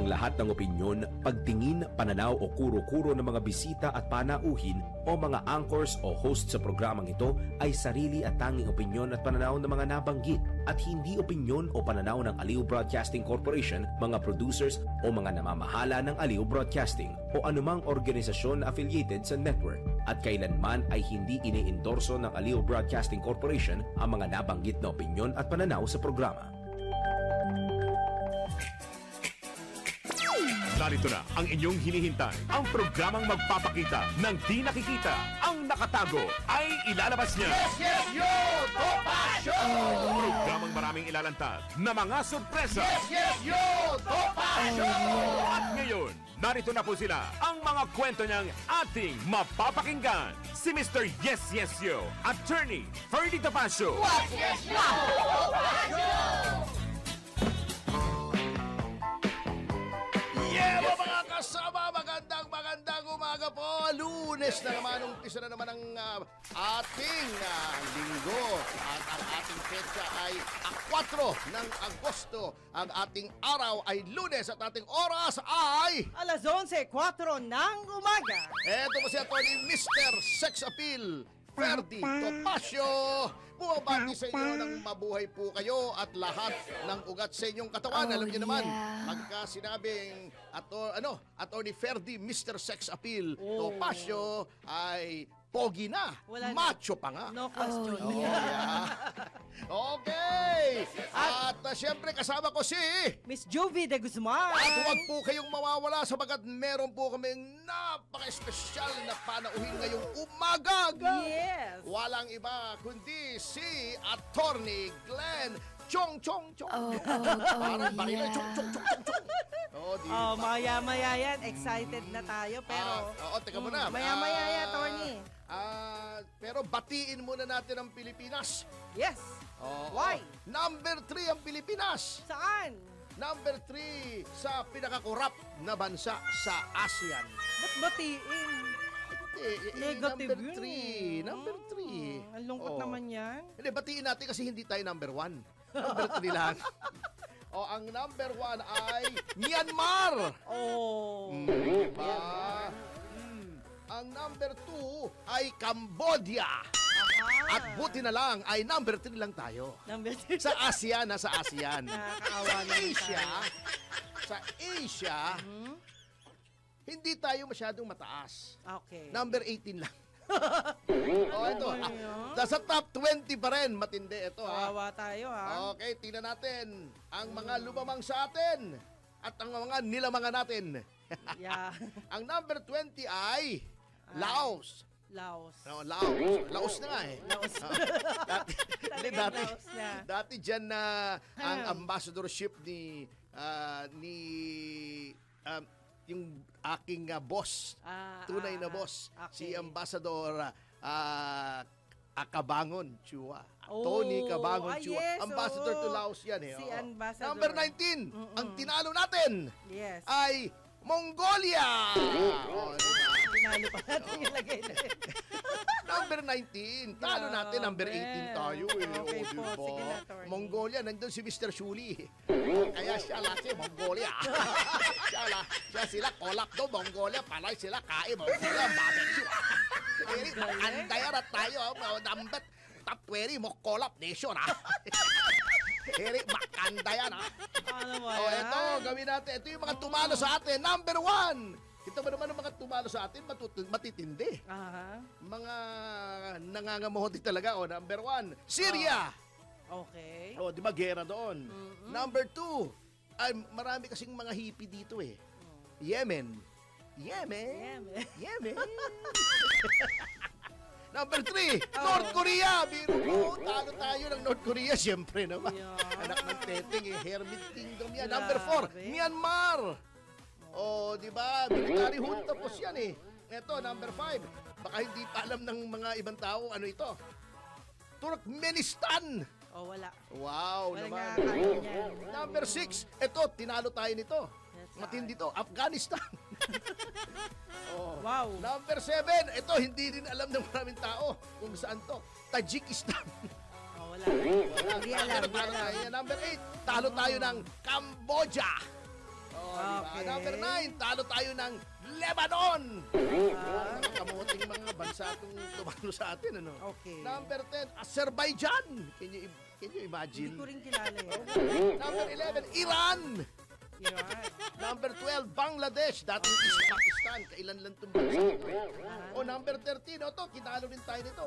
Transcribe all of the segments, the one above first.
Ang lahat ng opinyon, pagtingin, pananaw o kuro-kuro ng mga bisita at panauhin o mga anchors o host sa programang ito ay sarili at tanging opinyon at pananaw ng mga nabanggit at hindi opinyon o pananaw ng Aliw Broadcasting Corporation, mga producers o mga namamahala ng Aliw Broadcasting o anumang organisasyon na affiliated sa network at kailanman ay hindi iniendorso ng Aliw Broadcasting Corporation ang mga nabanggit na opinyon at pananaw sa programa. Narito na ang inyong hinihintay. Ang programang magpapakita ng di nakikita. Ang nakatago ay ilalabas niya. Yes, yes, yo! Topacio! Programang maraming ilalantad na mga sorpresa. Yes, yes, yo! Topacio! At ngayon, narito na po sila. Ang mga kwento niyang ating mapapakinggan. Si Mr. Yes, Yes, Yo, Attorney Ferdy Topacio. What? Yes, yo! Topacio! Yeah, mga kasama, magandang umaga po. Lunes na naman, umpisa na naman ang ating linggo. At ang ating petsa ay 4 ng Agosto. Ang ating araw ay Lunes at ating oras ay... Alas 11:04 ng umaga. Eto po si Atty. Mr. Sex Appeal, Ferdy Topacio. Bumabati sa inyo ng mabuhay po kayo at lahat ng ugat sa inyong katawan. Alam niyo naman, pagka sinabing Atty. Ferdy, Mr. Sex Appeal, Topacio ay pogi na. Macho pa nga. No question. Yeah. Okay. At syempre kasama ko si Miss Juvie de Guzman. At huwag po kayong mawawala sabagat meron po kaming napaka-espesyal na panauhin ngayong umaga. Yes. Walang iba kundi si Attorney Glenn Chong. Parang barila Chong. Maya-maya yan. Excited na tayo. Pero, teka muna. maya-maya yan, Attorney. Pero batiin muna natin ang Pilipinas. Yes. Why? Number 3 ang Pilipinas. Saan? Number 3 sa pinakakurap na bansa sa ASEAN. Ba't batiin? Negative number 3. Number 3. Ang lungkot naman yan. Hindi, batiin natin kasi hindi tayo number 1. Number 3 lang. Ang number 1 ay Myanmar. Diba? Ang number 2 ay Cambodia. At buti na lang ay number 3 lang tayo. Number 3. Sa ASEAN, sa ASEAN. Nakakaawa Sa Asia, hindi tayo masyadong mataas. Okay. Number 18 lang. Ito. Nasa top 20 pa rin. Matindi ito, ha. Kawawa tayo, ha. Okay, tingnan natin ang mga lumamang sa atin at ang mga nilamangan natin. Yeah. Ang number 20 ay Laos. Laos. Laos na nga eh. Laos. Dati dyan na ang ambassadorship ni yung aking boss, tunay na boss, si Ambassador Kabangon Chua. Tony Kabangon Chua. Yes, Ambassador to Laos yan eh. Si Ambassador. Number 19, ang tinalo natin ay Mongolia. Tinalo pa natin yung lagay na yun. Number 19. Talo natin. Number 18 tayo eh. Okay po. Diba? Sige na, Tony. Mongolia. Nandun si Mr. Shuli. Kaya siya laki Mongolia. siya sila kolak do Mongolia. Palay sila kai Mongolia. Barbecue. Andaya na tayo. Number top 20 mo kolap nation ha. Heri makandaya na. Ano mo yan? Ito. Gawin natin. Ito yung mga tumalo sa atin. Number 1. Kita ba naman ang mga tumalo sa atin, matitindi. Mga nangangamuhoti talaga. Number 1, Syria. Okay. Di ba, gera doon. Number 2, ay marami kasing mga hippie dito eh. Yemen. Number 3, North Korea. Biro mo, talo tayo ng North Korea. Siyempre naman. Anak ng teteng eh. Hermit Kingdom yan. Number 4, Myanmar. Di ba? Military junta po yan eh. Ito, number 5. Baka hindi pa alam ng mga ibang tao ano ito. Turkmenistan. Wala. Wow, Walang naman. Number 6. Ito, tinalo tayo nito. Matindi to. Afghanistan. Wow. Number 7. Ito, hindi din alam ng maraming tao kung saan to. Tajikistan. Wala. Hindi alam. Number 8. Talo tayo ng Cambodia. Okay. Number 9, talo tayo ng Lebanon. Mga kamuting mga bansa itong tumalo sa atin. Ano? Okay. Number 10, Azerbaijan. Can you Hindi imagine? ko rin kilala eh. Number 11, Iran. Iran. Number 12, Bangladesh. Dating East Pakistan. Kailan lang itong bansa ito eh. O number 13, o to, kinalo rin tayo nito.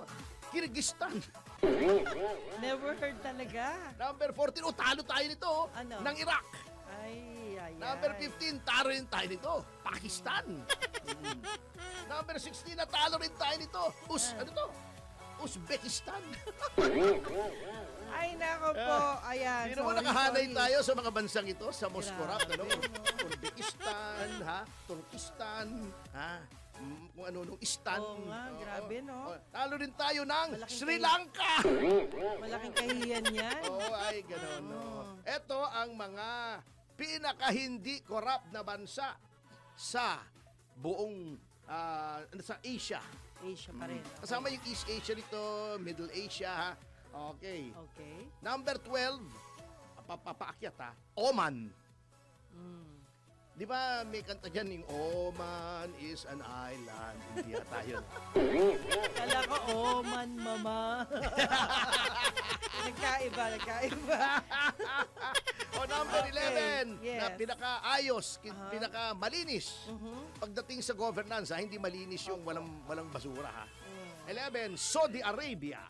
Kyrgyzstan. Never heard talaga. Number 14, o talo tayo nito. Ano? Ng Iraq. Ay. Number 15, talo rin tayo nito. Pakistan. Number 16, natalo rin tayo nito. Ano to? Uzbekistan. Ay, nako po. Ayan. Hindi naman sorry, nakahanay sorry. tayo sa mga bansang ito, sa Moscow, Grabe, ano? no? Uzbekistan, ha? Turkistan, ha? Kung ano, nung Istan. Oo nga, grabe, no? Talo rin tayo ng Malaking Sri Lanka. Malaking kahiyan yan. Oo, ay, gano'n, no? Ito ang mga pinaka-hindi corrupt na bansa sa buong sa Asia. Asia pa rin. Okay. Kasama yung East Asia dito, Middle Asia, ha? Okay. Okay. Number 12, papaakyat ha, Oman. Di ba may kanta dyan yung Oman is an island. Hindi yata yun. Kala ko, oh man, mama. Nagkaiba. O number Okay, 11, yes. na pinaka-ayos, pinaka-malinis. Pagdating sa governance, hindi malinis yung walang basura ha. 11, Saudi Arabia.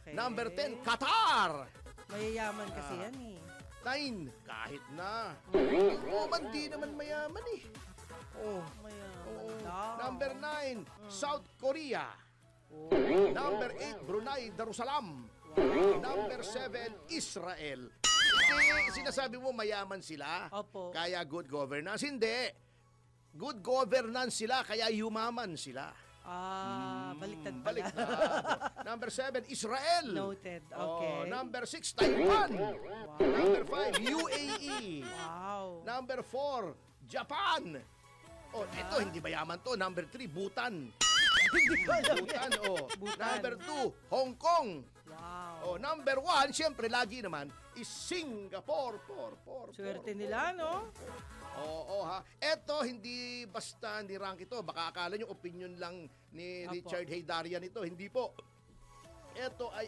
Okay. Number 10, Qatar. Mayayaman kasi yan eh. 9, kahit na. Yung Oman di naman mayaman eh. Oh. Mayaman Oo. daw. Number 9, South Korea. Number 8, Brunei Darussalam. Number 7, Israel. Hindi, sinasabi mo mayaman sila, Opo. kaya good governance. Hindi. Good governance sila, kaya yumaman sila. Baliktad pala. Baliktad. Number 7, Israel. Noted. Okay. Number 6, Taiwan. Number 5, UAE. Wow. Number 4, Japan. Ito, hindi mayaman to. Number 3, Bhutan. Hindi ko alam yan. Bhutan, Bhutan. Number 2, Hong Kong. Wow. Number 1, siyempre, lagi naman, is Singapore. Swerte nila, no? Oo, ha. Ito, hindi basta ni-rank ito. Baka akala nyo opinion lang ni Apo. Richard Haydarian ito. Hindi po. Ito ay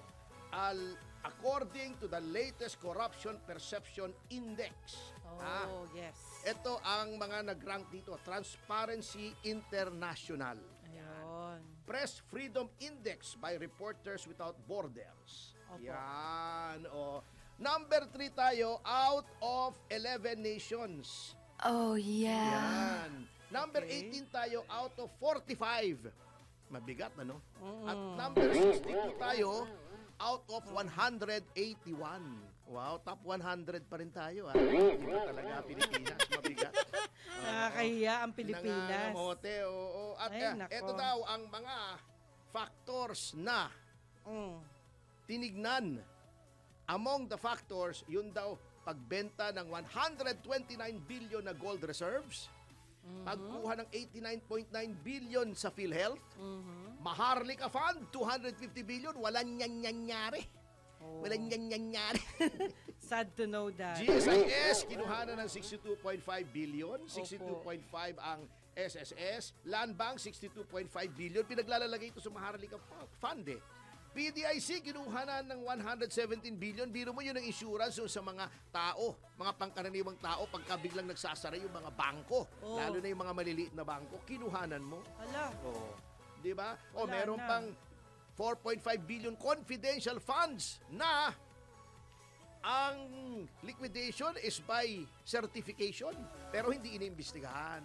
according to the latest Corruption Perception Index. Oh, yes. Ito ang mga nag-rank dito. Transparency International. Ayun. Press Freedom Index by Reporters Without Borders. Opo. Yan. Number 3 tayo, out of 11 nations. Oh, yeah. Yan. Number Okay. 18 tayo, out of 45. Mabigat, ano? At number 62 tayo, out of 181. Wow, top 100 pa rin tayo, ha? Iba talaga, Pilipinas. Mabigat. Nakakahiya ang Pilipinas. Nangangamote, oo. At Ay, nako. ito daw ang mga factors na tinignan. Among the factors, yun daw, pagbenta ng 129 billion na gold reserves, pagkuha ng 89.9 billion sa PhilHealth, Maharlika Fund, 250 billion, walang nyanyanyari. Walang nyanyanyari. Sad to know that. GSIS, kinuha na ng 62.5 billion, 62.5 ang SSS, Land Bank, 62.5 billion, pinaglalalagay ito sa Maharlika Fund eh. PDIC, kinuha na ng 117 billion. Biro mo yun ang insurance sa mga tao, mga pangkaraniwang tao, pagka biglang nagsasara yung mga bangko, lalo na yung mga maliliit na bangko, kinuhanan mo. Hala. Di ba? Wala Meron na. pang 4.5 billion confidential funds na ang liquidation is by certification pero hindi iniimbestigahan.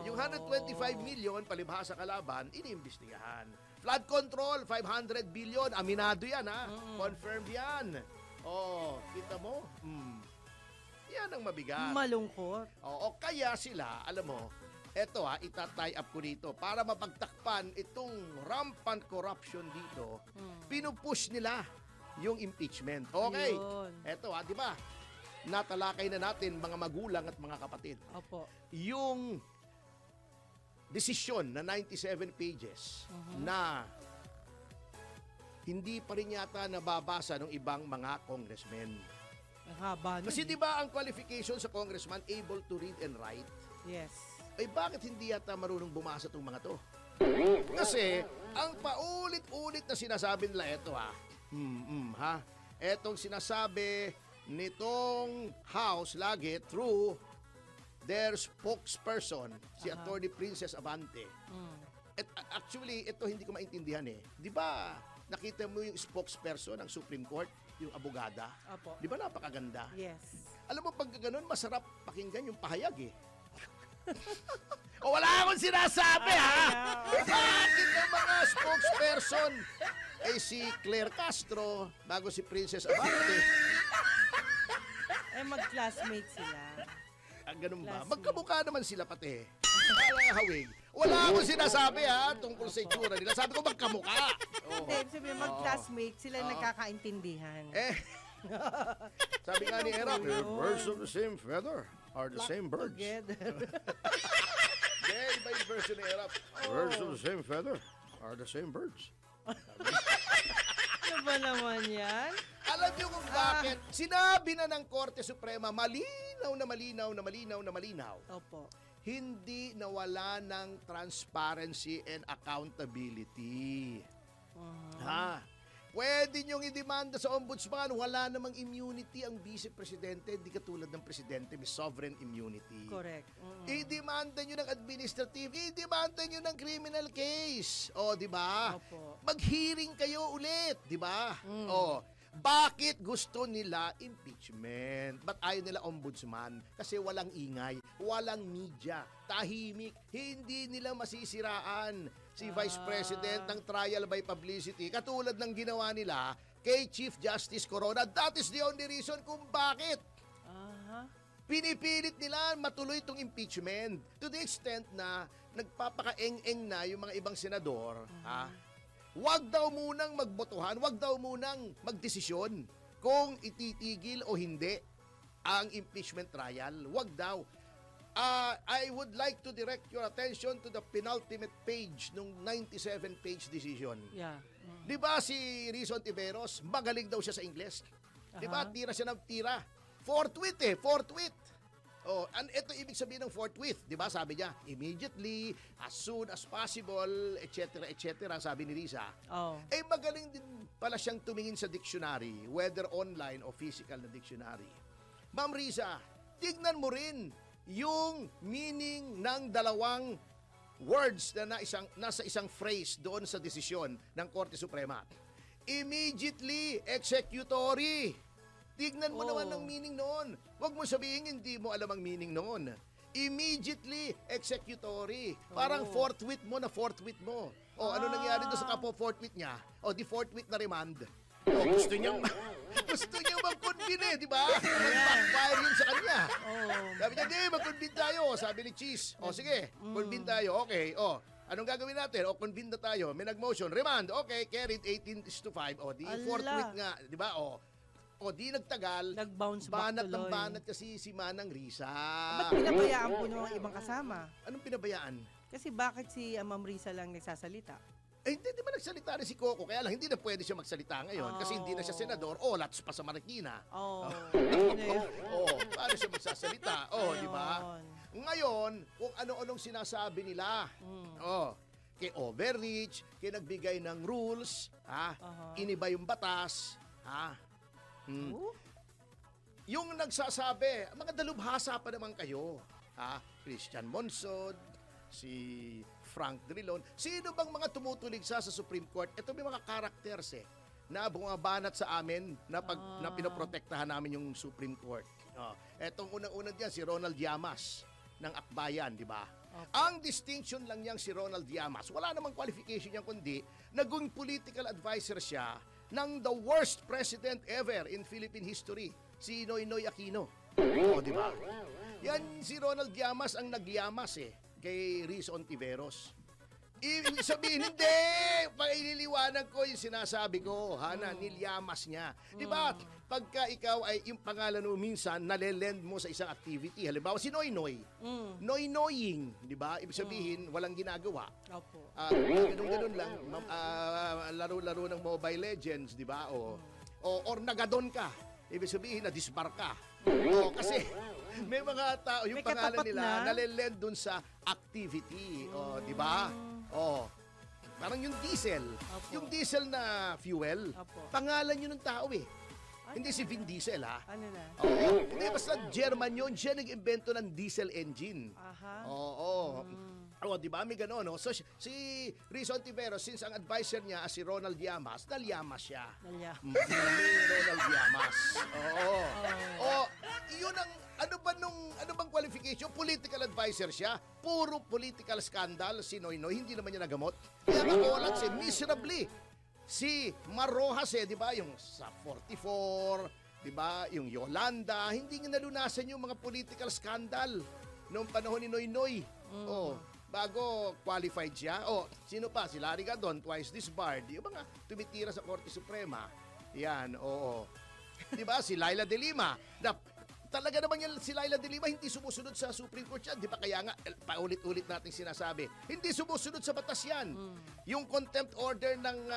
Yung 125 million palibhasa kalaban, iniimbestigahan. Flood control, 500 billion. Aminado yan, ha? Confirmed yan. Kita mo? Yan ang mabigat. Malungkot. Kaya sila, alam mo, eto itatay up ko dito para mapagtakpan itong rampant corruption dito. Pinupush nila yung impeachment. Okay. Ayun. Eto di ba? Natalakay na natin mga magulang at mga kapatid. Opo. Yung desisyon na 97 pages na hindi pa rin yata nababasa ng ibang mga congressmen. Ang haba nun. Kasi di ba ang qualification sa congressman able to read and write? Yes. Ay bakit hindi yata marunong bumasa tong mga to? Kasi, ang paulit-ulit na sinasabi nila, eto ha, etong sinasabi nitong House lagi through their spokesperson, si Attorney Princess Abante. Actually, ito hindi ko maintindihan eh. Di ba, nakita mo yung spokesperson ng Supreme Court, yung abogada? Opo. Di ba napakaganda? Yes. Alam mo, pag gano'n, masarap pakinggan yung pahayag eh. O wala akong sinasabi ha! Bakit ang mga spokesperson ay si Claire Castro bago si Princess Abante? Mag-classmate sila. Ganun ba? Classmate. Magkamukha naman sila pati. Kaya hawig. Wala akong sinasabi ha tungkol sa itsura nila. Sabi ko magkamukha. Oh. Hindi, ibig sabihin, mag-classmate sila nagkakaintindihan. Sabi nga ni Erap, birds of the same feather are the same birds. Together. Iba yung version ni Erap. Birds of the same feather are the same birds. Ano ba naman yan? Alam niyo kung bakit? Sinabi na ng Korte Suprema, malinaw na malinaw na malinaw na malinaw. Opo. Hindi nawala ng transparency and accountability. Ha? Pwede niyong idemanda sa ombudsman, wala namang immunity ang vice-presidente, hindi katulad ng presidente, may sovereign immunity. Correct. Idemanda niyo ng administrative, idemanda niyo ng criminal case. O, di ba? Opo. Mag-hearing kayo ulit, di ba? O, bakit gusto nila impeachment? Ba't ayaw nila ombudsman? Kasi walang ingay, walang media, tahimik, hindi nila masisiraan si Vice President ng trial by publicity katulad ng ginawa nila kay Chief Justice Corona. That is the only reason kung bakit pinipilit nila matuloy itong impeachment to the extent na nagpapakaeng-eng na yung mga ibang senador. Wag daw munang magbotohan, wag daw munang magdesisyon kung ititigil o hindi ang impeachment trial. Wag daw. I would like to direct your attention to the penultimate page nung 97-page decision. Yeah. Di ba si Rizon Tiveros, magaling daw siya sa Ingles? Di ba? Tira siya ng tira. Forthwith. Oh, and ito ibig sabihin ng forthwith, 'di ba? Sabi niya, immediately, as soon as possible, etc., sabi ni Riza. Oh. Magaling din pala siyang tumingin sa dictionary, whether online o physical na dictionary. Ma'am Riza, tignan mo rin yung meaning ng dalawang words na nasa isang phrase doon sa desisyon ng Korte Suprema. Immediately executory. Tignan mo naman ang meaning noon. Huwag mo sabihin hindi mo alam ang meaning noon. Immediately executory. Parang forthwith mo. Ano nangyari doon sa kapo forthwith niya? Di forthwith na remand. Gusto niya mag-convene di ba? Mag-backfire yun sa kanya. Sabi niya, mag-convene tayo. Sabi ni Cheese, sige, convene tayo. Okay, anong gagawin natin? Convene na tayo. May nag-motion, remand. Okay, carried 18-5. Di forthwith nga, di ba? Di nagtagal, nag-bounce back banat ng tuloy. banat kasi si Manang Risa. Ba't pinabayaan po ng mga ibang kasama? Anong pinabayaan? Kasi bakit si Ma'am Risa lang nagsasalita? Hindi ba nagsalita rin si Coco? Kaya lang, hindi na pwede siya magsalita ngayon kasi hindi na siya senador. Lats pa sa Marikina. Paano siya magsasalita? Di ba? Ngayon, kung ano-anong sinasabi nila. Kay overreach, kay nagbigay ng rules, iniba yung batas, yung nagsasabi, mga dalubhasa pa naman kayo. Christian Monsod, si Frank Drilon. Sino bang mga tumutulig sa Supreme Court? Ito may mga characters na bumabanat sa amin na pinoprotektahan namin yung Supreme Court. Etong unang-unang diyan si Ronald Llamas ng Akbayan, di ba? Ang distinction lang niyang si Ronald Llamas, wala namang qualification niya kundi naging political advisor siya ng the worst president ever in Philippine history, si Noynoy Aquino. Di ba? Yan si Ronald Llamas ang nagyamas kay Rizon Tiveros. Ibig sabihin, hindi! Paililiwanag ko yung sinasabi ko, na nilyamas niya. Di ba? Pagka ikaw ay yung pangalan mo minsan, nalelend mo sa isang activity. Halimbawa, si Noynoy. Noynoying. Di ba? Ibig sabihin, walang ginagawa. Opo. Ganun lang. Laro-laro ng Mobile Legends, di ba? Or nagadon ka. Ibig sabihin, na-disbar ka. Kasi May mga tao, yung May pangalan katapat nila, na? nalilend dun sa activity. O, di ba? O, parang yung diesel. Opo. Yung diesel na fuel, Opo. pangalan yun ng tao eh. Ay, Hindi si Vin Diesel ha. Ano na? Oo. Hindi, basta German yun. Siya nag-invento ng diesel engine. Aha. Oo. Oh, di ba? May gano'n, no? So, si Rizzo Ontiveros, since ang advisor niya si Ronald Llamas, nalyamas siya. Nalya. Ni Ronald Llamas. Oo. Oh, yun ang, ano bang qualification? Political advisor siya. Puro political scandal si Noynoy. Hindi naman niya nagamot. Kaya nakulat si miserably. Si Marrojas, di ba? Yung sa 44, di ba? Yung Yolanda. Hindi niya nalunasan yung mga political scandal noong panahon ni Noynoy. Oh, bago qualified siya. Oh, sino pa? Si Larry Gadon, twice disbarred. Yung mga tumitira sa Korte Suprema. Yan, oo. Di ba? Si Laila de Lima. Talaga naman yan, si Laila de Lima hindi sumusunod sa Supreme Court yan. Di ba? Kaya nga, paulit-ulit nating sinasabi, hindi sumusunod sa batas yan. Yung contempt order ng,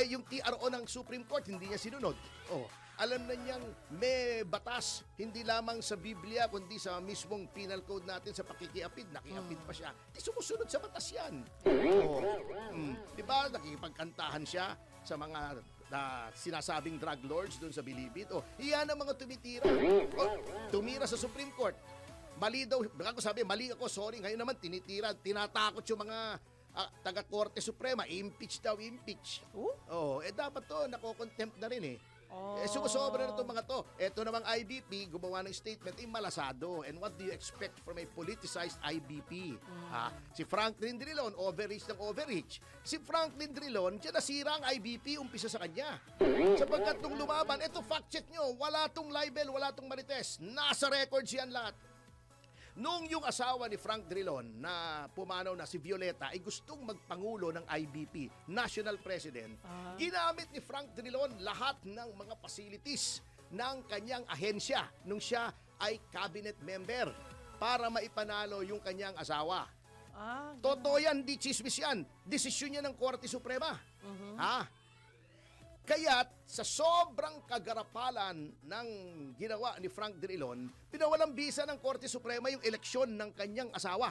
yung TRO ng Supreme Court, hindi niya sinunod. Oh, alam na niyang may batas, hindi lamang sa Biblia, kundi sa mismong penal code natin sa pakikiapid. Nakiapid pa siya. Di sumusunod sa batas yan. Oh. Di ba? Nakikipagkantahan siya sa mga sinasabing drug lords doon sa Bilibid. O, iyan ang mga tumitira. O, tumira sa Supreme Court. Mali daw, baka ko sabi, mali ako, sorry. Ngayon naman, tinatakot yung mga taga-Korte Suprema. Impeach daw, impeach. Oh, dapat to, nako-contempt na rin eh. Sumusobra na itong mga to. Ito namang IBP, gumawa ng statement, malasado. And what do you expect from a politicized IBP? Si Franklin Drilon, overreach ng overreach. Si Franklin Drilon, dyan nasira ang IBP, umpisa sa kanya. Sapagkat nung lumaban, ito fact check nyo, wala tong libel, wala tong marites. Nasa records yan lahat. Nung yung asawa ni Frank Drilon na pumanaw na si Violeta ay gustong magpangulo ng IBP, National President, ginamit ni Frank Drilon lahat ng mga facilities ng kanyang ahensya nung siya ay cabinet member para maipanalo yung kanyang asawa. Totoo yan, di chismis yan. Desisyon niya ng Korte Suprema. Kaya't sa sobrang kagarapalan ng ginawa ni Frank Drilon, pinawalang bisa ng Korte Suprema yung eleksyon ng kanyang asawa.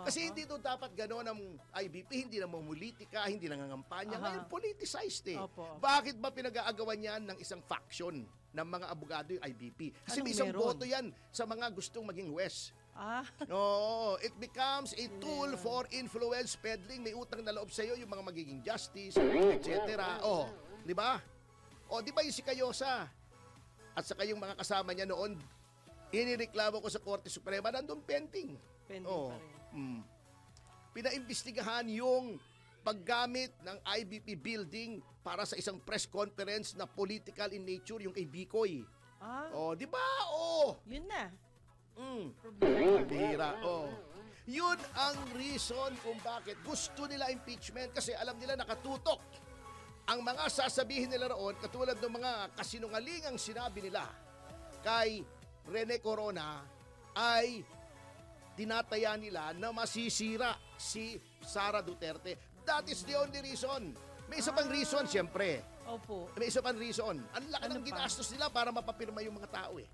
Kasi hindi to dapat gano'n ang IBP, hindi na mamulitika, hindi na nangangampanya. Ngayon, politicized eh. Opo. Bakit ba pinag-aagawan yan ng isang faction ng mga abogado yung IBP? Kasi Anong may isang meron? boto yan sa mga gustong maging huwes. Oo, it becomes a tool for influence peddling. May utang na loob sa iyo yung mga magiging justice, etc. Di ba? Di ba yung si Cayosa at saka yung mga kasama niya noon, inireklamo ko sa Korte Suprema, nandun pending. pending pa rin. Pinaimbestigahan yung paggamit ng IBP building para sa isang press conference na political in nature, yung kay Bicoy. Di ba? Yun na. Bira. Yun ang reason kung bakit gusto nila impeachment, kasi alam nila nakatutok ang mga sasabihin nila roon, katulad ng mga kasinungalingang sinabi nila kay Rene Corona, ay tinataya nila na masisira si Sara Duterte. That is the only reason. May isa pang reason, siyempre. Opo. May isa pang reason. Ang laki Ano ng pa? ginastos nila para mapapirma yung mga tao eh.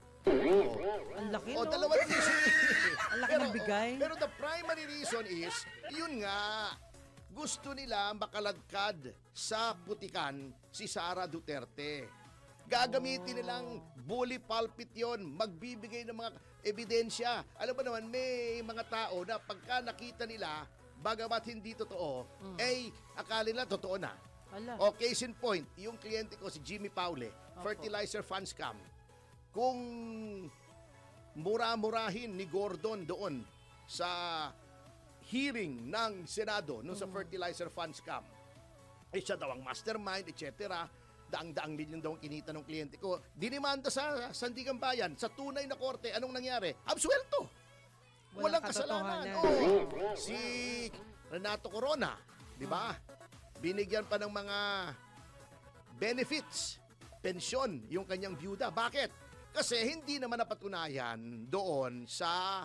Ang laki, no? Dalawang reason. Ang laki ng bigay. Pero the primary reason is, yun nga, gusto nila makalagkad sa putikan si Sara Duterte. Gagamitin nilang bully pulpit yon, magbibigay ng mga ebidensya. Alam mo naman, may mga tao na pagka nakita nila, bagamat hindi totoo, akala nila totoo na. Case in point, yung kliyente ko, si Jimmy Paule, fertilizer fund scam. Kung mura-murahin ni Gordon doon sa hearing ng Senado no sa fertilizer fund scam, siya daw ang mastermind, etc. Daang-daang milyon daw ang kinita ng kliyente ko. Dinimanda sa Sandigan Bayan, sa tunay na korte, anong nangyari? Absuelto. Walang kasalanan. Si Renato Corona, di ba? Binigyan pa ng mga benefits, pensyon, yung kanyang byuda. Bakit? Kasi hindi naman napatunayan doon sa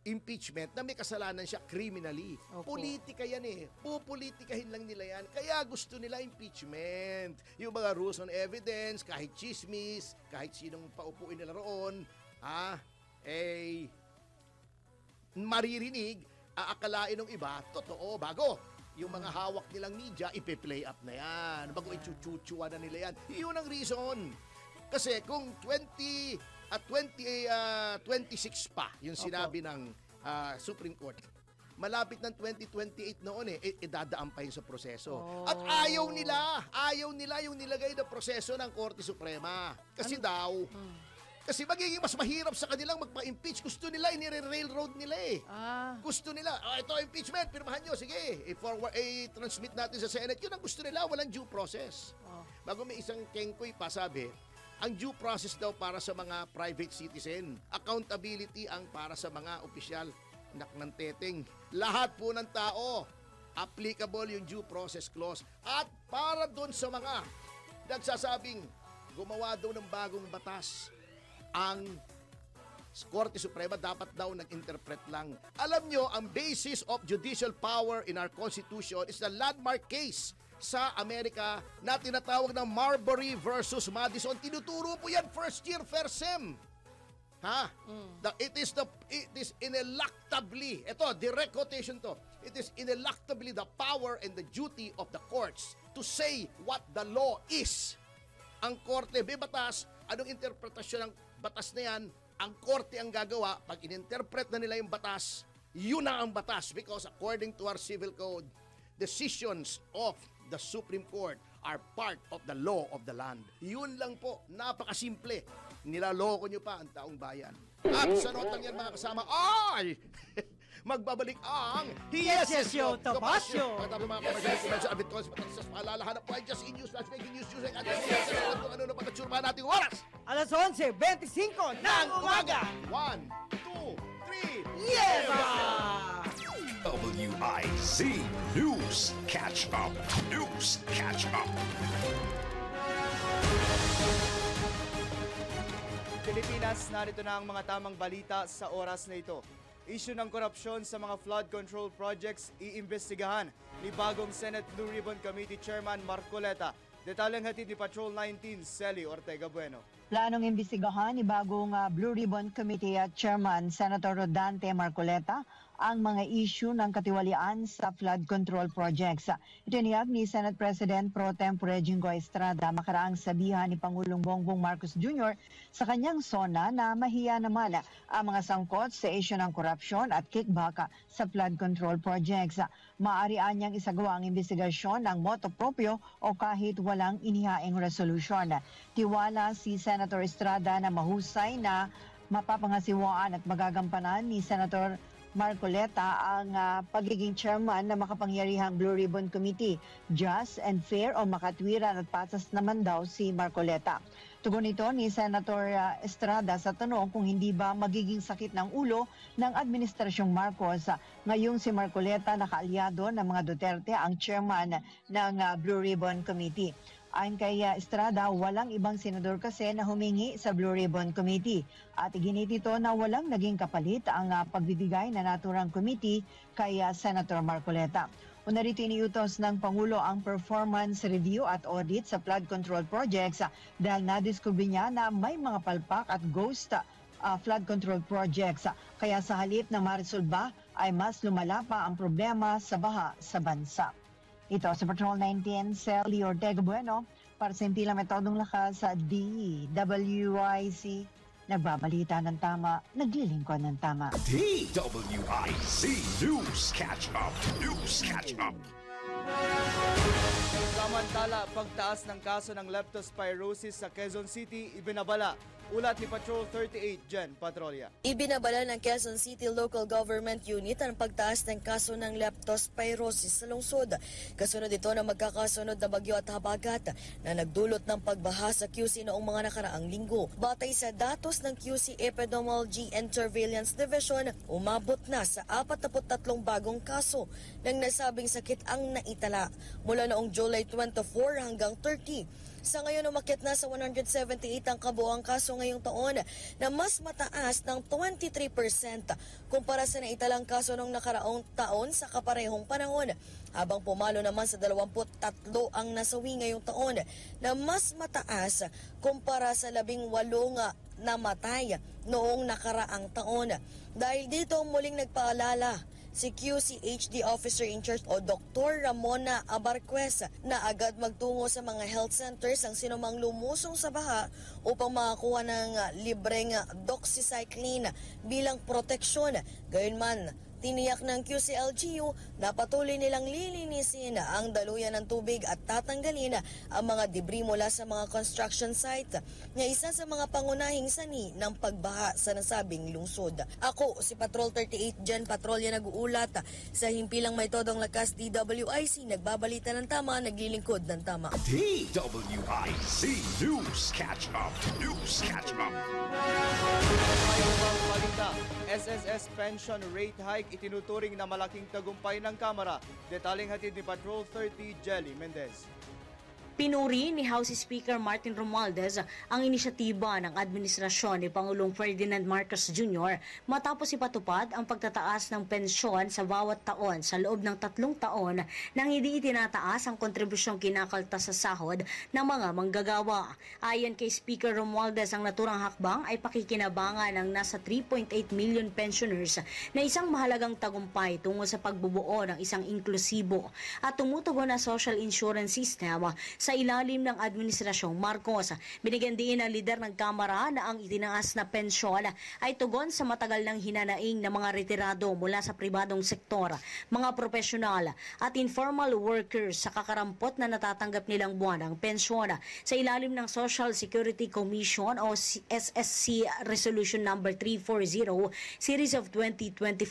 impeachment na may kasalanan siya criminally. Politika yan eh. Pupolitikahin lang nila yan. Kaya gusto nila impeachment. Yung mga rules on evidence, kahit chismis, kahit sinong paupuin nila roon, maririnig, aakalain ng iba, totoo, bago. Yung mga hawak nilang media, ipe-play up na yan. Bago ichuchuchuan na nila yan. Yun ang reason. Kasi kung 26 pa yung sinabi ng Supreme Court, malapit ng 2028 noon idadaan pa yun sa proseso. At ayaw nila yung nilagay na proseso ng Korte Suprema. Kasi kasi magiging mas mahirap sa kanilang magpa-impeach. Gusto nila, inire-railroad nila eh. Gusto nila, ito impeachment, pirmahan nyo, sige, transmit natin sa Senate. Yun ang gusto nila, walang due process. Bago may isang kengkoy pa sabi, ang due process daw para sa mga private citizen. Accountability ang para sa mga opisyal. Nak ng teteng. Lahat po ng tao, applicable yung due process clause. At para doon sa mga nagsasabing gumawa daw ng bagong batas, ang Korte Suprema dapat daw nag-interpret lang. Alam nyo, ang basis of judicial power in our Constitution is the landmark case sa Amerika na tinatawag ng Marbury versus Madison. Tinuturo po yan first year, first sem. It is ineluctably, ito, direct quotation to, it is ineluctably the power and the duty of the courts to say what the law is. Ang korte, may batas, anong interpretasyon ng batas na yan, ang korte ang gagawa. Pag in-interpret na nila yung batas, yun na ang batas. Because according to our civil code, decisions of the Supreme Court are part of the law of the land. Yun lang po, napakasimple. Nilaloko nyo pa ang taong bayan. At sa notang yan mga kasama, magbabalik ang Yes, Yes, Yo, Topacio. Pagkatapos mga kapag-ibig sa Abit Cons, patasas paalalahan po ay just in news, making news, at kung ano na pagkatsurmahan natin oras. Alas 11:25 ng umaga. 1, 2, 3, Yeba! WIZ News Catch Up. News Catch Up. Pilipinas, narito na ang mga tamang balita sa oras na ito. Issue ng korupsyon sa mga flood control projects iimbestigahan ni bagong Senate Blue Ribbon Committee Chairman Marcoleta. Detalyeng hatid ni Patrol 19, Celi Ortega Bueno. Planong imbestigahan ni bagong Blue Ribbon Committee Chairman Senator Rodante Marcoleta ang mga issue ng katiwalian sa flood control projects. Itiniyag ni Senate President Pro Tempore Jinggoy Estrada makaraang sabihan ni Pangulong Bongbong Marcos Jr. sa kanyang sona na mahiya naman ang mga sangkot sa issue ng korupsyon at kickback sa flood control projects. Maaari niyang isagawa ang investigasyon ng motu proprio o kahit walang inihaing resolusyon. Tiwala si Senator Estrada na mahusay na mapapangasiwaan at magagampanan ni Senator Marcoleta ang pagiging chairman na makapangyarihang Blue Ribbon Committee. Just and fair o makatwiran at patas naman daw si Marcoleta. Tugon ito ni Senator Estrada sa tanong kung hindi ba magiging sakit ng ulo ng Administrasyong Marcos ngayong si Marcoleta nakaalyado ng mga Duterte ang chairman ng Blue Ribbon Committee. Ayon kay Estrada, walang ibang senador kasi na humingi sa Blue Ribbon Committee at iginit ito na walang naging kapalit ang pagbibigay na naturang committee kay Senator Marcoleta. Una rito iniutos ng Pangulo ang performance review at audit sa flood control projects dahil nadiskubre niya na may mga palpak at ghost flood control projects. Kaya sa halip na maresolba ay mas lumala pa ang problema sa baha sa bansa. Ito sa Patrol 19, Celi Ortega Bueno, para sa impilang metodong lakas sa DWIC. Nagbabalita ng tama, naglilingkod ng tama. DWIZ News Catch Up. News Catch Up. Samantala, pagtaas ng kaso ng leptospirosis sa Quezon City, ibinabala. Ulat ni Patrol 38, Jen Patrolya. Ibinabala ng Quezon City Local Government Unit ang pagtaas ng kaso ng leptospirosis sa lungsod. Kasunod ito na magkakasunod na bagyo at habagat na nagdulot ng pagbaha sa QC noong mga nakaraang linggo. Batay sa datos ng QC Epidemiology and Surveillance Division, umabot na sa 43 bagong kaso ng nasabing sakit ang naitala mula noong July 24 hanggang 30. Sa ngayon, umakyat na sa 178 ang kabuuang kaso ngayong taon na mas mataas ng 23% kumpara sa naitalang kaso noong nakaraong taon sa kaparehong panahon. Habang pumalo naman sa 23 ang nasawi ngayong taon na mas mataas kumpara sa 18 namatay noong nakaraang taon. Dahil dito muling nagpaalala si QCHD Officer in Charge o Dr. Ramona Abarquez na agad magtungo sa mga health centers ang sinumang lumusong sa baha upang makakuha ng libreng doxycycline bilang proteksyon. Gayunman, tiniyak ng QCLGU na patuloy nilang lilinisin ang daluyan ng tubig at tatanggalin ang mga debris mula sa mga construction site na isa sa mga pangunahing sani ng pagbaha sa nasabing lungsod. Ako, si Patrol 38 Jen Patrolya nag-uulat sa himpilang may todong lakas DWIC, nagbabalita ng tama, naglilingkod ng tama. DWIC News Catch Up. News Catch Up. Ngayong mga balita, SSS pension rate hike itinuturing na malaking tagumpay ng Kamara. Detaling hatid ni Patrol 30 Jelly Mendez. Pinuri ni House Speaker Martin Romualdez ang inisyatiba ng administrasyon ni Pangulong Ferdinand Marcos Jr. matapos ipatupad ang pagtataas ng pensyon sa bawat taon sa loob ng 3 taon nang hindi itinataas ang kontribusyong kinakaltas sa sahod ng mga manggagawa. Ayon kay Speaker Romualdez, ang naturang hakbang ay pakikinabangan ng nasa 3.8 million pensioners na isang mahalagang tagumpay tungo sa pagbubuo ng isang inklusibo at tumutugon na social insurance system sa ilalim ng Administrasyong Marcos. Binigyan din ng lider ng Kamara na ang itinaas na pensyon ay tugon sa matagal ng hinanaing ng mga retirado mula sa pribadong sektor, mga profesional at informal workers sa kakarampot na natatanggap nilang buwan ng pensyon. Sa ilalim ng Social Security Commission o SSC Resolution Number 340 Series of 2025,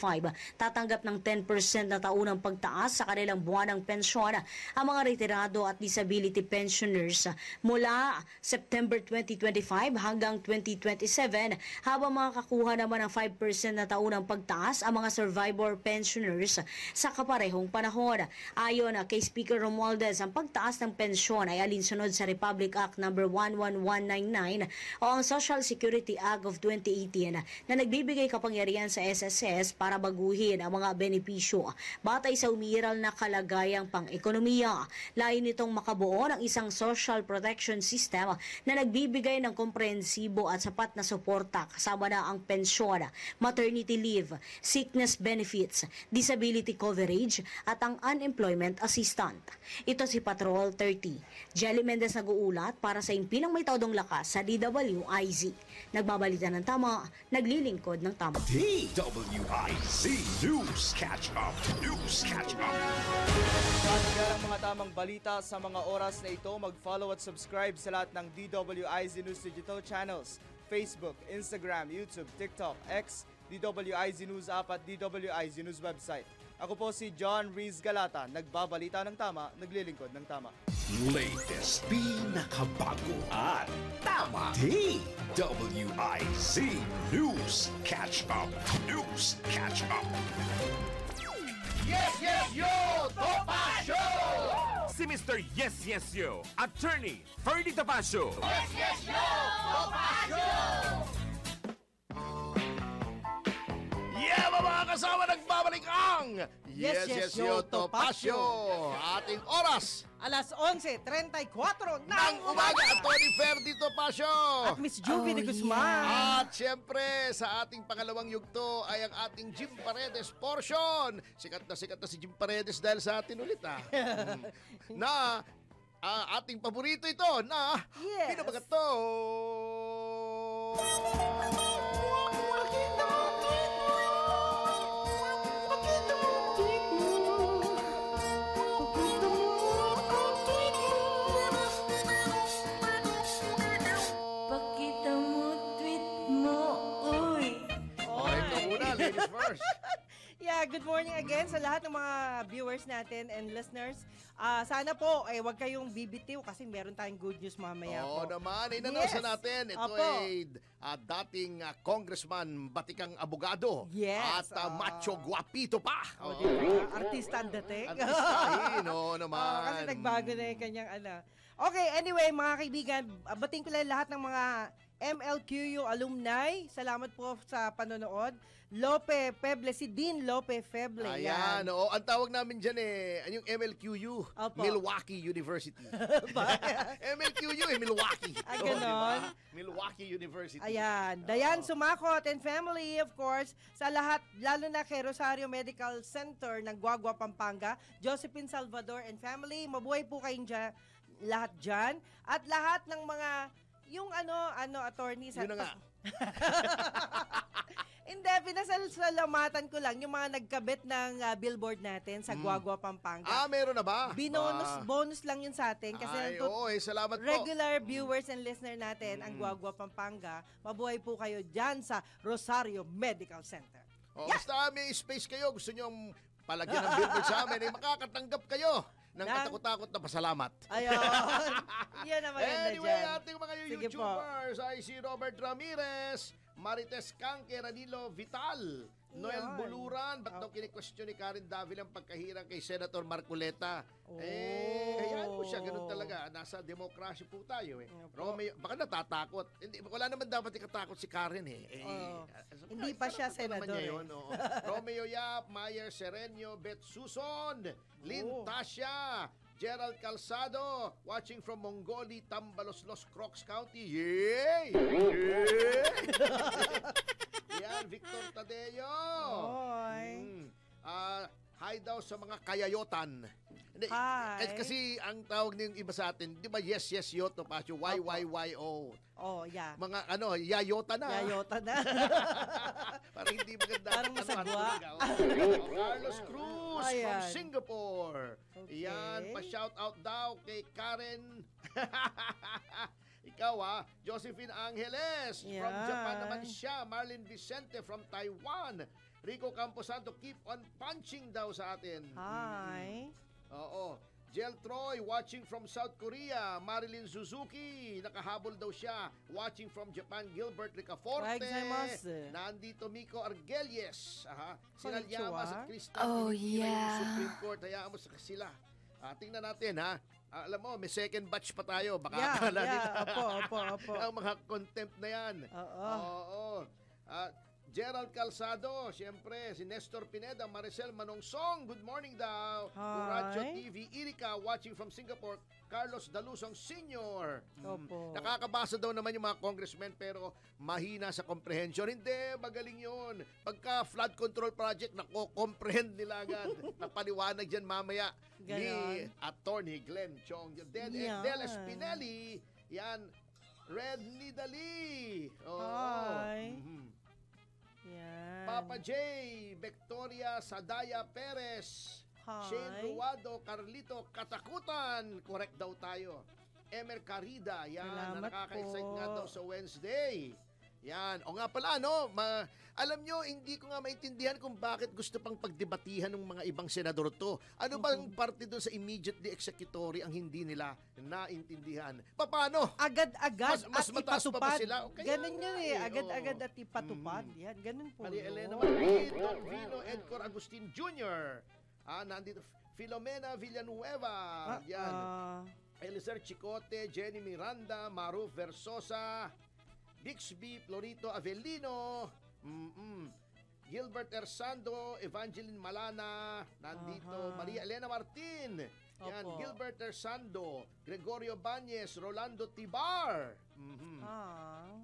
tatanggap ng 10% na taunang pagtaas sa kanilang buwan ng pensyon ang mga retirado at disability pensioners mula September 2025 hanggang 2027, habang makakakuha naman ng 5% na taunang pagtaas ang mga survivor pensioners sa kaparehong panahon. Ayon kay Speaker Romualdez, ang pagtaas ng pensyon ay alinsunod sa Republic Act No. 11199 o ang Social Security Act of 2018 na nagbibigay kapangyarihan sa SSS para baguhin ang mga benepisyo batay sa umiiral na kalagayang pang-ekonomiya. Layo nitong makabuo ng isang social protection system na nagbibigay ng komprehensibo at sapat na suporta kasama na ang pensyon, maternity leave, sickness benefits, disability coverage at ang unemployment assistant. Ito si Patrol 30. Jelly Mendez nag-uulat para sa impilang may todong lakas sa DWIZ. Nagbabalita ng tama, naglilingkod ng tama. DWIC News Catch Up. News Catch Up. Para ang mga tamang balita sa mga oras na ito, mag-follow at subscribe sa lahat ng DWIZ News Digital Channels, Facebook, Instagram, YouTube, TikTok, X, DWIZ News App at DWIZ News Website. Ako po si John Reese Galata, nagbabalita ng tama, naglilingkod ng tama. Latest, pinakabago at tama. DWIC News Catch Up. News Catch Up. Yes, yes, yo! Topacio! Si Mr. Yes, Yes, Yo, Attorney Ferdy Topacio. Yes, yes, yo! Topacio! Yeah, mga kasama, nagbabalik ang Yes, yes, yo, Topacio. Ating oras Alas 11:34 ng umaga, Atty. Ferdy Topacio. At Miss Juvie de Guzman. At syempre, sa ating pangalawang yugto ay ang ating Jim Paredes portion. Sikat na si Jim Paredes dahil sa atin ulit na ating paborito ito na Yes. Binabagat to. Pakita mo tweet mo, uy. Okay, ito muna, ladies first. Yeah, good morning again sa lahat ng mga viewers natin and listeners. Sana po, wag kayong bibitiw kasi meron tayong good news mamaya Oo po. naman, inannounce Yes. natin. Ito Opo. ay dating congressman, batikang abogado. Yes, At macho guapito pa. O, di ba? Artista ang dating. Artistahin, oo naman. Kasi nagbago na yung kanyang Okay, anyway, mga kaibigan, bating ko lang lahat ng mga MLQU alumni. Salamat po sa panonood. Lope Feble, si Dean Lope Feble. Ayan, oo. Ang tawag namin dyan yung MLQU, Opo. Milwaukee University. MLQU Milwaukee. Oo, Ganon. diba? Milwaukee University. Ayan. Dayan Sumakot and family, of course, sa lahat, lalo na kay Rosario Medical Center ng Guagua, Pampanga, Josephine Salvador and family, mabuhay po kayong dyan, lahat dyan. At lahat ng mga, yung attorney sa... Yun na nga. Hindi, pinasalamatan ko lang yung mga nagkabit ng billboard natin sa Guagua, Pampanga. Meron na ba? Bonus lang yun sa atin kasi Ay, oo, salamat po. regular viewers and listener natin ang Guagua, Pampanga. Mabuhay po kayo dyan sa Rosario Medical Center. Basta may space kayo, gusto nyo palagyan ng billboard sa amin, makakatanggap kayo ng katakot-takot na pasalamat. Ayun. Yan ang maganda Anyway, dyan. ating mga Sige po. YouTubers ay si Robert Ramirez, Marites Canque, Ranilo Vital, Noel Yan. Buluran. Ba't daw kini-question ni Karen Davila ang pagkahirang kay Senator Marcoleta? Oh. Hayaan mo siya, ganun talaga. Nasa demokrasya po tayo Romeo, baka natatakot. Hindi, wala naman dapat ikatakot si Karen Hindi pa siya senador. Romeo Yap, Mayer Serenio, Bet Suson, Lynn Tasha, Gerald Calzado, watching from Mongoli, Tambaloslos, Crocs County. Yay! Yan, Victor Tadeo. Hoy. Hi daw sa mga kayayotan. Hindi, Hi. kasi ang tawag ng iba sa atin, di ba yes, yot, no, Pasyo? YYYO. Oh, yeah. Mga yayota na. Yayota na. Parang hindi maganda. Parang masagwa. Carlos Cruz from Ayan. Singapore. Okay. Yan, pa-shout out daw kay Karen. Ikaw Josephine Angeles. From Yan. Japan naman siya. Marlene Vicente from Taiwan. Rico Camposanto, keep on punching daw sa atin. Hi. Oo. Jel Troy, watching from South Korea. Marilyn Suzuki, nakahabol daw siya. Watching from Japan, Gilbert Ricaforte. Gozaimasu. Nandito Miko Argelies. Sina Konnichiwa. Llamas at Kristen. Oh, Pinipili yeah. yung Supreme Court. Hayaan mo sa sila. Tingnan natin alam mo, may second batch pa tayo. Baka akala nila. Opo. Ang mga contempt na yan. Oo. Gerald Calzado, siyempre, si Nestor Pineda, Maricel Manongsong, good morning daw. Radyo TV, Erika, watching from Singapore, Carlos Dalusong Sr. Opo. Nakakabasa daw naman yung mga congressmen pero mahina sa comprehension. Hindi, magaling yun. Pagka flood control project, nako-comprehend nila agad. Napaliwanag dyan mamaya ni Attorney Glenn Chong. Del Espinelli, yan, Red Nidali. Hi. Yan. Papa J, Victoria Sadaya Perez, Hi. Shane Ruado, Carlito Katakutan, correct daw tayo. Emer Carida, yan, Salamat nakaka-excite po. nga daw sa Wednesday. Yan, o nga pala, alam nyo, hindi ko nga maintindihan kung bakit gusto pang pagdebatihan ng mga ibang senador to. Ano bang parte doon sa immediately executory ang hindi nila naintindihan? Paano? Agad-agad Mas at mataas pa ba ipatupad. sila? O kaya Ganun yun nga Agad-agad at ipatupad. Yan, ganun po Maria yun. Elena Martin, Don Vino, Edcor Agustin Jr. Nandito, Filomena Villanueva. Yan. Elizer Chicote, Jenny Miranda, Maruf Versosa, Bixby, Florito Avellino, Gilbert Ersando, Evangeline Malana, nandito Maria Elena Martin, yan, Opo. Gilbert Ersando, Gregorio Bañez, Rolando Tibar.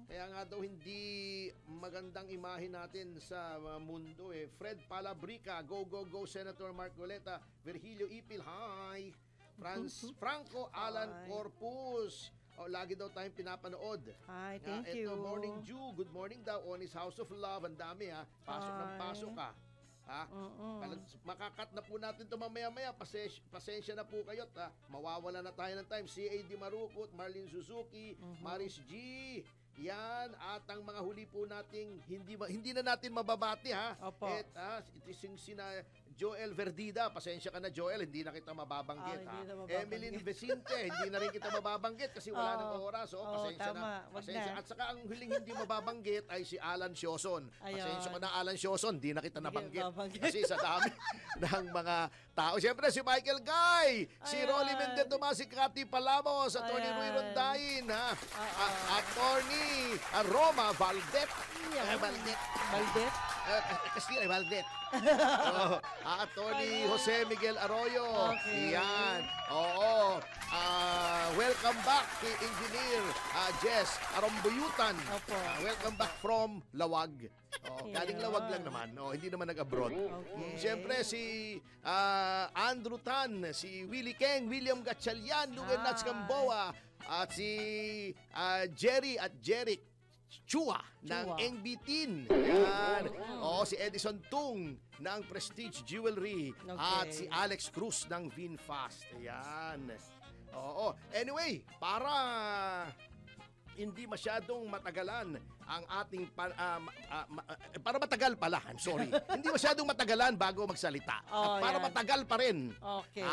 Kaya nga daw hindi magandang imahe natin sa mundo Fred Palabrica, go Senator Marcoleta, Virgilio Ipil, hi. Franco Alan Corpus. Lagi daw tayong pinapanood. Hi, thank you. Ito, Morning Jew. Good morning daw on his House of Love. Ang dami Pasok ng pasok Makakat na po natin ito mamaya-maya. Pasensya na po kayo. Mawawala na tayo ng time. C.A. Di Marukot, Marlene Suzuki, Maris G. Yan, at ang mga huli po nating hindi na natin mababati ha. Opo. It is yung sina Joel Verdida, pasensya ka na Joel, hindi na kita mababanggit Hindi ha. na mababanggit. Emeline Vicente, hindi na rin kita mababanggit kasi wala nang oras. Pasensya tama. na. Wag Pasensya. na. At saka ang huling hindi mababanggit ay si Alan Sioson. Ayun. Pasensya ka na Alan Sioson, hindi na kita Hindi nabanggit. mababanggit. Kasi sa dami ng mga tao. Siyempre si Michael Guy, si Ayan. Rolly Mendez, si Cathy Palamos, Attorney Ayan. Roy Rondain, Attorney Roma Valdet. Valdet. Baldet? Castilla Valdet. Attorney Jose Miguel Arroyo. Okay. Yan. Oo. Welcome back kay Engineer Jess Arambuyutan. Opo. Welcome back from Lawag. Galing Lawag lang naman. Hindi naman nag-abroad. Okay. Siyempre si Andrew Tan, si Willie Keng, William Gatchalian, Lugan Nats Gamboa, at si Jerry at Jeric Chua ng Chua. NB-Teen. Yan. Si Edison Tung ng Prestige Jewelry. Okay. At si Alex Cruz ng VinFast. Yan. Anyway, para hindi masyadong matagalan ang ating para matagal pala, I'm sorry. Hindi masyadong matagalan bago magsalita. At para yan. matagal pa rin. Okay.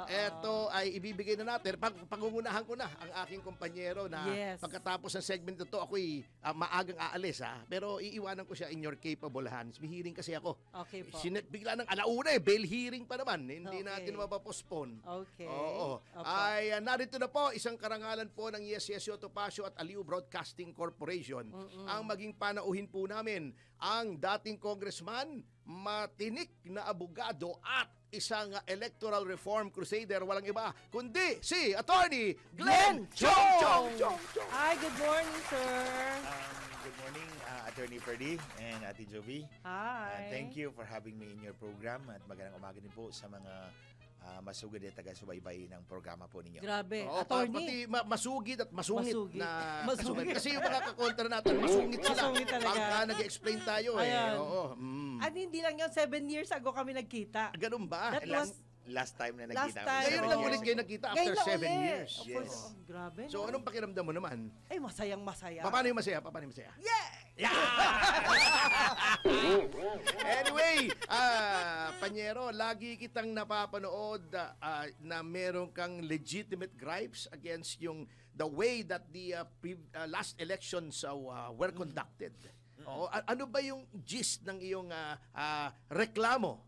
Eto ay ibibigay na natin. Pangungunahan ko na ang aking kumpanyero na Yes. pagkatapos ng segment na to, ako'y maagang aalis pero iiwanan ko siya in your capable hands. May hearing kasi ako. Okay po. Bigla ng alauna bail hearing pa naman. Hindi Okay. natin mapapospone. Okay. Oo. Opo. Ay narito na po isang karangalan po ng Yes Yes Yo Topacio at Aliw Broadcasting Corporation. Ang maging panauhin po namin ang dating congressman, matinik na abogado at isang electoral reform crusader, walang iba kundi si Attorney Glenn Chong. Hi, good morning, sir. Good morning, Attorney Ferdy and Ate Jovi. Hi. Thank you for having me in your program at magandang umaga din po sa mga masugid at taga-subaybay ng programa po ninyo. Grabe. Pati Attorney. masugid at masungit, Masugid. na Masugid. kasugan. Kasi yung mga kakontra natin, masungit sila. Masungit talaga. Pagka nag-explain tayo Ayan. Oo. At hindi lang yun, 7 years ago kami nagkita. Ganun ba? That was Last time na Last nagkita. time. Ngayon lang ulit kayo nagkita after Ngayon lang 7 ulit. years. Opo, Yes. grabe. So no? anong pakiramdam mo naman? Ay, masayang-masaya. Paano yung masaya? Paano yung masaya? Yeah! Anyway, Panyero, lagi kitang napapanood na meron kang legitimate gripes against the way that the last elections were conducted. Ano ba yung gist ng iyong reklamo?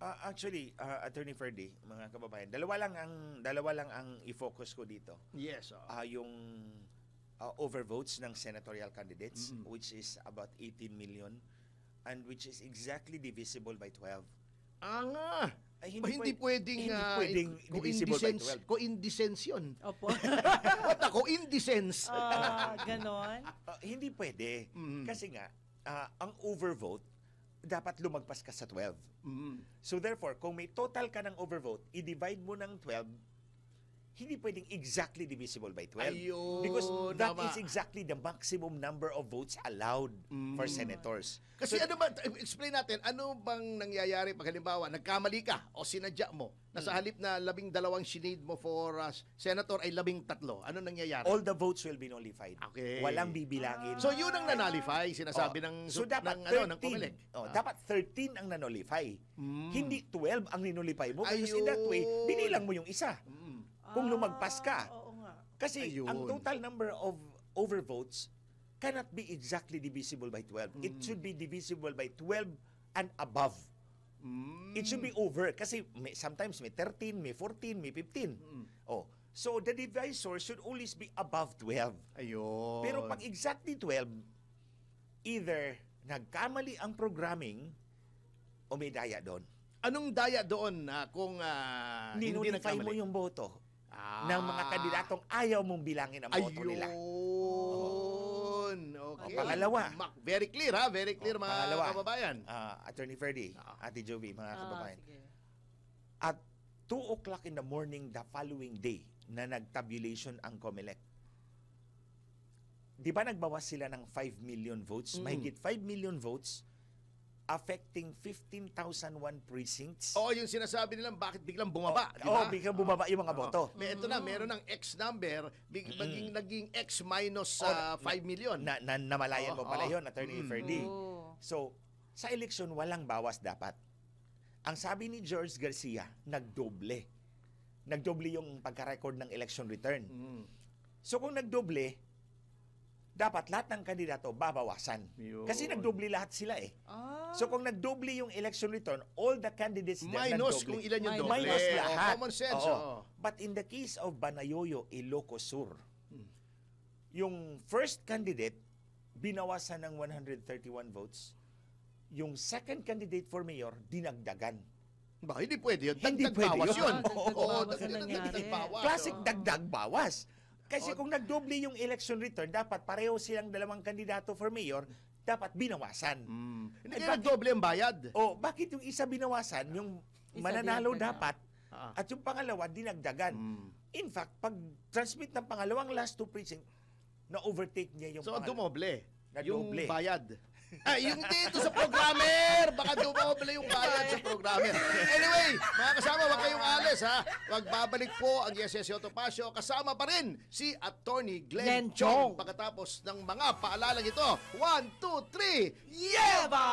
Actually, Attorney Ferdy, mga kababayan, dalawa lang ang i-focus ko dito. Yes. Yung overvotes ng senatorial candidates, which is about 18 million, and which is exactly divisible by 12. Ay, Hindi pwedeng divisible by 12. co-indecence yun. Opo. What a co-indecence? Ganon. Hindi pwede. Kasi nga, ang overvote, dapat lumagpas ka sa 12. So therefore, kung may total ka ng overvote, i-divide mo ng 12, hindi pwedeng exactly divisible by 12. Ayun, Because that tama. is exactly the maximum number of votes allowed for senators. Kasi explain natin, ano bang nangyayari pag halimbawa, nagkamali ka o sinadya mo na sa halip na 12 sinid mo for senator ay 13. Ano nangyayari? All the votes will be nullified. Okay. Walang bibilangin. So yun ang nanalify, sinasabi ng So dapat ng 13. COMELEC. Dapat 13 ang nanolify. Hindi 12 ang ninolify mo. Because in that way, Ayun. binilang mo yung isa. Kung lumagpas ka. Oo nga. Kasi Ayun. ang total number of overvotes cannot be exactly divisible by 12. It should be divisible by 12 and above. It should be over. Kasi sometimes may 13, may 14, may 15. So the divisor should always be above 12. Ayun. Pero pag exactly 12, either nagkamali ang programming o may daya doon. Anong daya doon kung hindi Ninulify nagkamali? mo yung boto ng mga kandidatong ayaw mong bilangin ang boto nila. Ayun. Okay. Pangalawa. Very clear ha? Very clear mga Pangalawa. kababayan. Attorney Ferdy, Ate Jovi, mga kababayan. Sige. At 2 o'clock in the morning the following day na nag-tabulation ang COMELEC, di ba nagbawas sila ng 5 million votes? Mahigit 5 million votes affecting 15,001 precincts. Oo, yung sinasabi nilang bakit biglang bumaba, di ba? Biglang bumaba yung mga boto. Ito na, meron ng X number, naging X minus 5 million. Namalayan mo pala yun, Attorney Ferdy. Oh. So, sa eleksyon, walang bawas dapat. Ang sabi ni George Garcia, nagdoble. Nagdoble yung pagka-record ng election return. So, kung nagdoble, dapat lahat ng kandidato babawasan. Yun. Kasi nagdoble lahat sila eh. So kung nagdoble yung election return, all the candidates there Minus nagdoble. kung ilan yung doble. Minus lahat. Common sense. Oo. But in the case of Banayoyo, Ilocos Sur, yung first candidate, binawasan ng 131 votes. Yung second candidate for mayor, dinagdagan. Ba, hindi pwede yun. Hindi Dagdag pwede bawas yun. yun. Oo, Oo, dagdag bawas. Classic dagdag bawas. Kasi kung nagdoble yung election return, dapat pareho silang dalawang kandidato for mayor, dapat binawasan. Hindi kaya nagdoble ang bayad. Bakit yung isa binawasan, yung Isa mananalo dinagdagan. dapat, at yung pangalawa, dinagdagan. In fact, pag transmit ng pangalawang last two precinct, na-overtake niya yung So, dumoble. Yung Nadoble. bayad. Yung dito sa programmer. Baka dumoble yung bayad sa programmer. Anyway, mga kasama, huwag kayong alis, ha? Magbabalik po ang Yes Yes Yo Topacio. Kasama pa rin si Attorney Glenn Chong. Pagkatapos ng mga paalalang ito. 1, 2, 3, Yeba!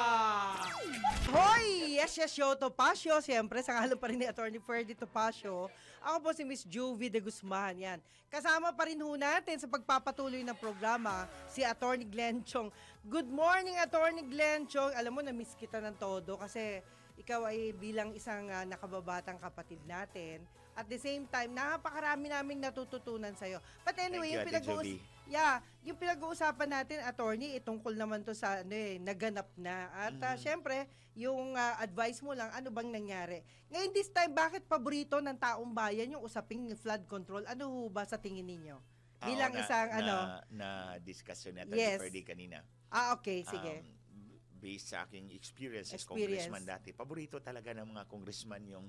Hoy! Yes, yes, yo, Topacio. Siyempre, sa ngalan pa rin ni Attorney Ferdy Topacio. Ako po si Miss Juvie de Guzman. Yan. Kasama pa rin ho natin sa pagpapatuloy ng programa si Attorney Glenn Chong. Good morning, Attorney Glenn Chong. Alam mo, na-miss kita ng todo kasi ikaw ay bilang isang nakababatang kapatid natin. At the same time, napakarami naming natututunan sa'yo. But anyway, yung pinag-uusapan natin, Attorney, tungkol naman to sa naganap na. At syempre, yung advice mo lang, ano bang nangyari? Ngayon this time, bakit paborito ng taong bayan yung usaping flood control? Ano ho ba sa tingin ninyo? Bilang isang na-discuss yun natin Yes. Ferdy kanina. Okay, sige. Based sa aking experience as Experience. congressman dati, paborito talaga ng mga congressman yung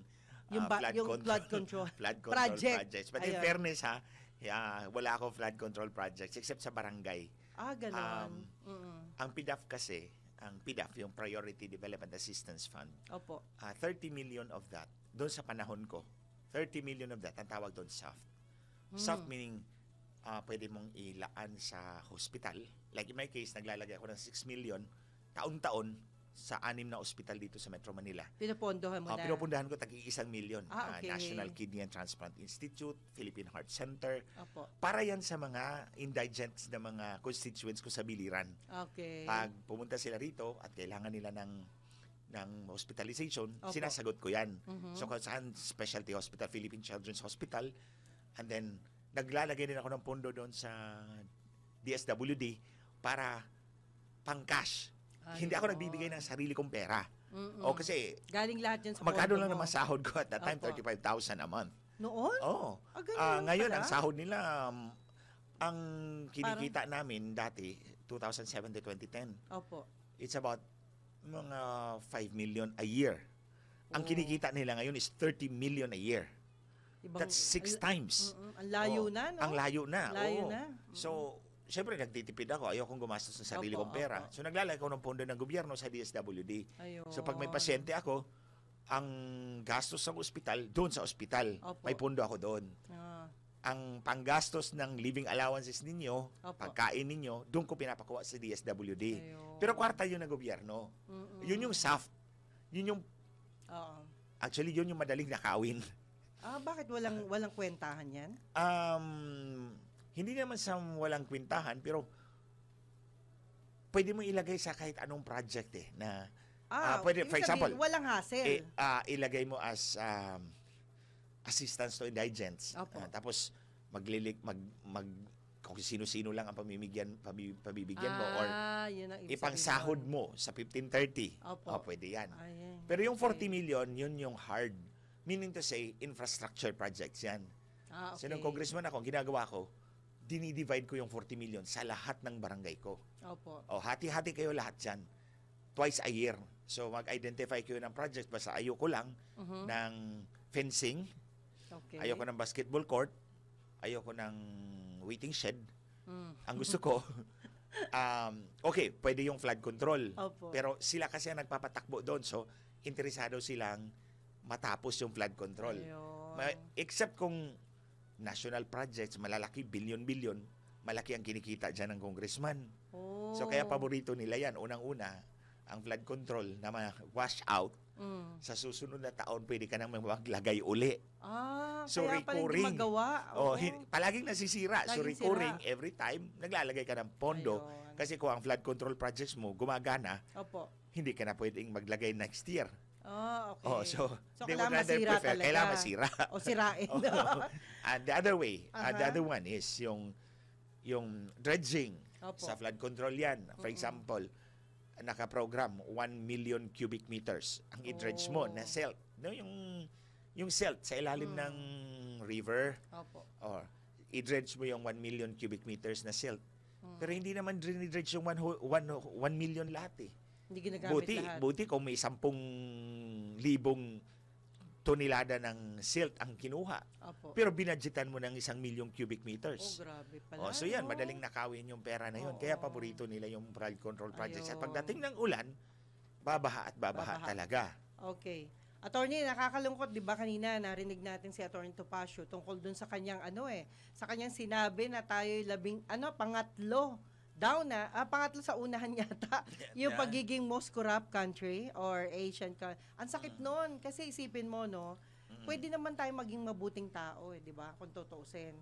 Flood control flood control projects. But in Ayun. fairness wala akong flood control projects except sa barangay. Ganon. Ang PDAF kasi, yung Priority Development Assistance Fund, Opo. 30 million of that, doon sa panahon ko, 30 million of that, ang tawag doon SAFT. SAFT meaning, pwede mong ilaan sa hospital. Like in my case, naglalagay ako ng 6 million, taon-taon, sa 6 na ospital dito sa Metro Manila. Pinupondohan mo na. Pinupundahan ko tagi 1 million. Okay. National Kidney and Transplant Institute, Philippine Heart Center. Opo. Para yan sa mga indigents na mga constituents ko sa biliran. Okay. Pag pumunta sila rito at kailangan nila ng hospitalization, Opo. sinasagot ko yan. So kung saan specialty hospital, Philippine Children's Hospital, and then naglalagay din ako ng pondo doon sa DSWD para pang-cash. Hindi ako nagbibigay ng sarili kong pera. O kasi, galing lahat yan sa magkano pondo lang mo. naman sahod ko at that time? Opo. 35,000 a month. Noon? Oo. Ganun Ngayon, pala? ang sahod nila, ang kinikita namin dati, 2007 to 2010, Opo. it's about mga 5 million a year. Ang kinikita nila ngayon is 30 million a year. That's 6 times. Ang layo na, no? Ang layo na. Layo oo. na. So, siyempre, nagtitipid ako. Ayokong gumastos ng sarili Opo, kong pera. opo. So, naglalagay ako ng pondo ng gobyerno sa DSWD. Ayun. So, pag may pasyente ako, ang gastos ng ospital, doon sa ospital. Opo. May pondo ako doon. Ang panggastos ng living allowances ninyo, Opo. pagkain ninyo, doon ko pinapakuha sa DSWD. Ayun. Pero kwarta yun ng gobyerno. Yun yung SAFT. Yun yung, Oo. actually, yun yung madaling nakawin. Bakit walang kwentahan yan? Hindi naman sa walang kwintahan, pero pwede mo ilagay sa kahit anong project na pwede, for ibig example, sabihin, walang hassle. ilagay mo as assistance to indigents. Opo. Tapos kung sino-sino lang ang pabibigyan mo or yun ang ibig ipangsahod sabihin mo sa 1530. Opo. Pwede yan. Ayan. Pero yung 40 million, yun yung hard. Meaning to say, infrastructure projects yan. Okay. So, nung congressman ako, ang ginagawa ko, dinidivide ko yung 40 million sa lahat ng barangay ko. Opo. Hati-hati kayo lahat dyan. Twice a year. So, mag-identify kayo ng project. Basta ayoko lang ng fencing. Okay. Ayoko ng basketball court. Ayoko ng waiting shed. Ang gusto ko, okay, pwede yung flood control. Opo. Pero sila kasi ang nagpapatakbo doon. So, interesado silang matapos yung flood control. Ayun. Except kung national projects, malalaki, billion-billion, malaki ang kinikita dyan ng congressman. Oh. So, kaya paborito nila yan. Unang-una, ang flood control na wash out, sa susunod na taon, pwede ka nang maglagay uli. So, kaya pala hindi recurring. magawa. Palaging nasisira. So, Laging recurring, sira. every time, naglalagay ka ng pondo. Ayun. Kasi kung ang flood control projects mo gumagana, Opo. hindi ka na pwedeng maglagay next year. Okay. So they kailangan would rather masira prefer, talaga. kailangan masira. O sirain. And the other way, Aha. the other one is yung dredging. Opo. Sa flood control yan. For example, nakaprogram 1 million cubic meters ang i-dredge mo na silt. No, yung silt sa ilalim ng river. Opo. Or i-dredge mo yung 1 million cubic meters na silt. Pero hindi naman dredge yung 1 million lahat eh. Hindi ginagamit lahat. Buti kung may 10,000 tonelada ng silt ang kinuha. Opo. Pero binadgetan mo ng 1 million cubic meters. Grabe pala. So yan, madaling nakawin yung pera na yun. Kaya paborito nila yung flood control projects. At pagdating ng ulan, babaha at babaha talaga. Okay. Attorney, nakakalungkot, 'di ba kanina narinig natin si Attorney Topacio tungkol dun sa kanyang sa kanyang sinabi na tayo'y pangatlo daw na, pangatlo sa unahan yata, yung pagiging most corrupt country or Asian country. Ang sakit nun kasi isipin mo pwede naman tayo maging mabuting tao, 'di ba? Kung tutuusin.